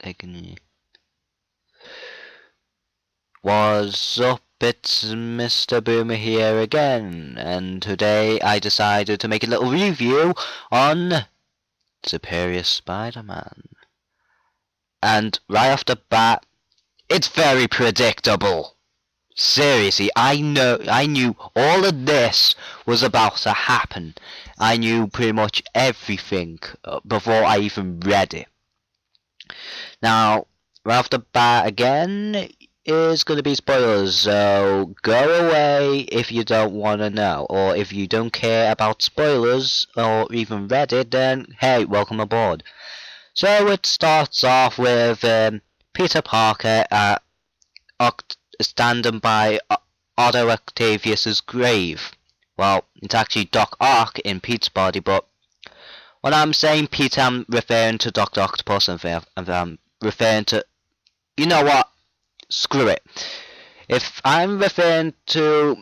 Agony. What's up, it's Mr. Boomer here again, and today I decided to make a little review on Superior Spider-Man. And right off the bat, it's very predictable. Seriously, I knew all of this was about to happen. I knew pretty much everything before I even read it. Now, right off the bat again, is going to be spoilers, so go away if you don't want to know, or if you don't care about spoilers or even read it, then hey, welcome aboard. So it starts off with Peter Parker standing by Otto Octavius's grave. Well, it's actually Doc Ock in Pete's body, but when I'm saying Peter, I'm referring to Dr. Octopus, and I'm referring to, you know what? Screw it. If I'm referring to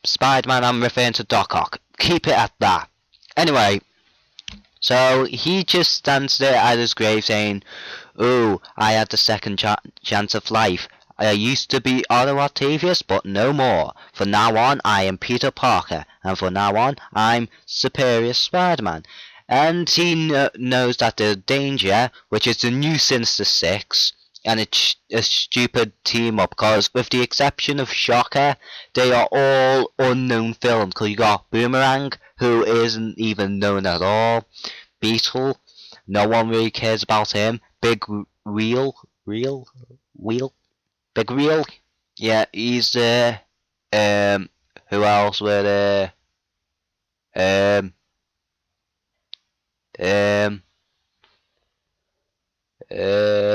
Spider-Man, I'm referring to Doc Ock. Keep it at that. Anyway, so he just stands there at his grave saying, "Ooh, I had the second chance of life. I used to be Otto Octavius, but no more. From now on, I am Peter Parker, and from now on, I'm Superior Spider-Man." And he knows that there's danger, which is the new Sinister Six. And it's a stupid team up, because with the exception of Shocker, they are all unknown films. Because you got Boomerang, who isn't even known at all. Beetle, no one really cares about him. Big Wheel, Big Wheel, yeah, he's there. Who else were there?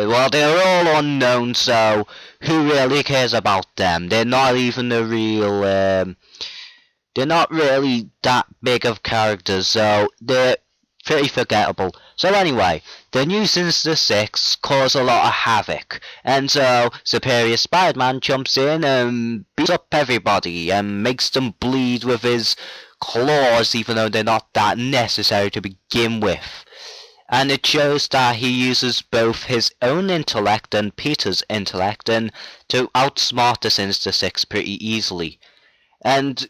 Well, they're all unknown, so who really cares about them? They're not even the real, they're not really that big of characters, so they're pretty forgettable. So anyway, the new Sinister Six cause a lot of havoc, and so Superior Spider-Man jumps in and beats up everybody and makes them bleed with his claws, even though they're not that necessary to begin with. And it shows that he uses both his own intellect and Peter's intellect and to outsmart the Sinister Six pretty easily. And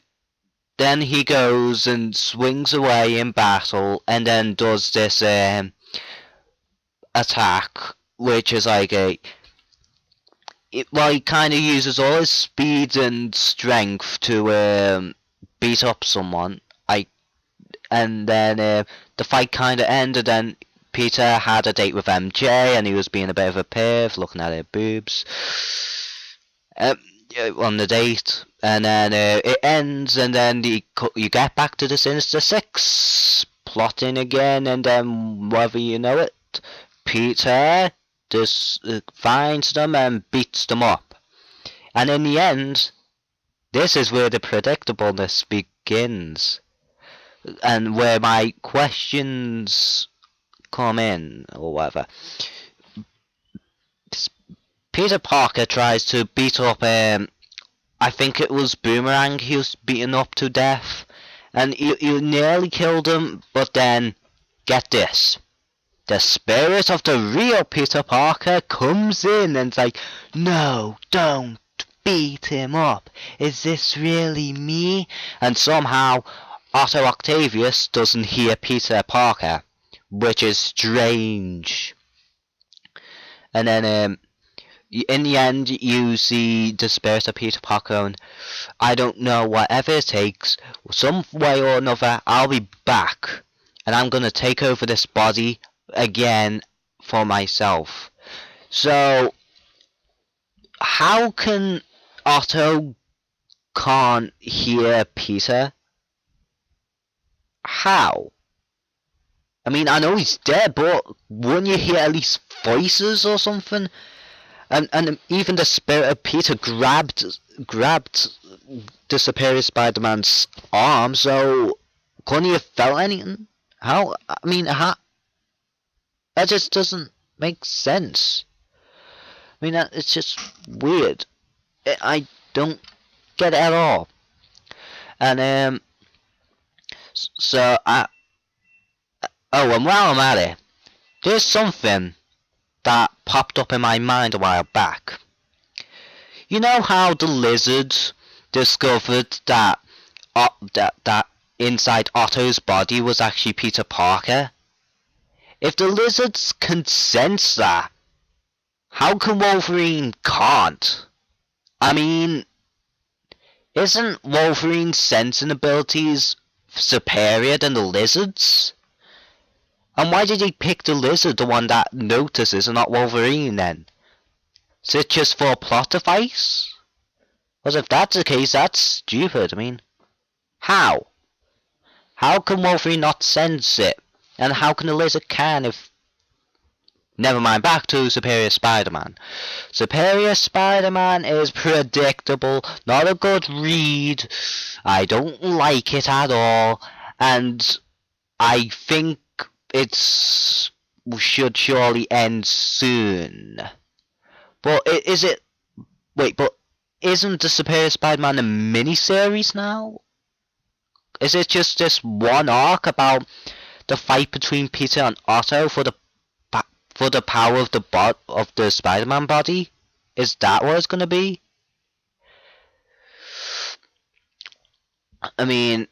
then he goes and swings away in battle and then does this attack, which is like he kind of uses all his speed and strength to beat up someone. And then the fight kind of ended, and Peter had a date with MJ, and he was being a bit of a perv, looking at her boobs on the date. And then it ends, and then you get back to the Sinister Six plotting again, and then whether you know it, Peter just finds them and beats them up. And in the end, this is where the predictableness begins, and where my questions come in, or whatever. Peter Parker tries to beat up, I think it was Boomerang he was beaten up to death, and you nearly killed him, but then, get this, the spirit of the real Peter Parker comes in and it's like, "No, don't beat him up. Is this really me?" And somehow Otto Octavius doesn't hear Peter Parker, which is strange. And then in the end, you see the spirit of Peter Parker, and I don't know, whatever it takes, some way or another, I'll be back, and I'm gonna take over this body again for myself. So, how can Otto can't hear Peter? How? I mean, I know he's dead, but wouldn't you hear at least voices or something? And even the spirit of Peter grabbed the Superior Spider-Man's arm, so couldn't he have felt anything? How? I mean, how? That just doesn't make sense. I mean, it's just weird. I don't get it at all. And so and while I'm at it, there's something that popped up in my mind a while back. You know how the Lizard discovered that that inside Otto's body was actually Peter Parker? If the Lizards can sense that, how come Wolverine can't? I mean, isn't Wolverine's sensing abilities superior than the Lizard's? And why did he pick the Lizard, the one that notices, and not Wolverine then? Is it just for a plot device? Because if that's the case, that's stupid. I mean, how? How can Wolverine not sense it? And how can the Lizard can if... Never mind, back to Superior Spider-Man. Superior Spider-Man is predictable, not a good read. I don't like it at all. And I think it's should surely end soon. But is it... Wait, but isn't the Superior Spider-Man a miniseries now? Is it just this one arc about the fight between Peter and Otto for the power of the Spider-Man body? Is that what it's gonna be? I mean,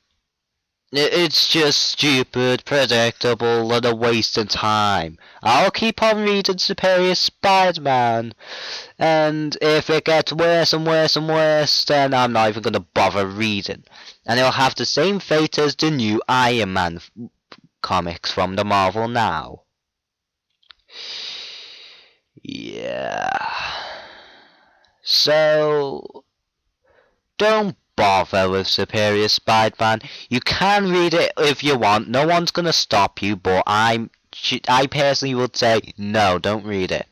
it's just stupid, predictable, and a waste of time. I'll keep on reading Superior Spider-Man, and if it gets worse and worse and worse, then I'm not even gonna bother reading. And it'll have the same fate as the new Iron Man comics from the Marvel Now. Yeah. So, don't bother with Superior Spider-Man. You can read it if you want. No one's gonna stop you, but I personally would say no, don't read it.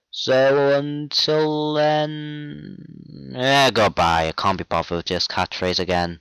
So until then, goodbye. I can't be bothered with this catchphrase again.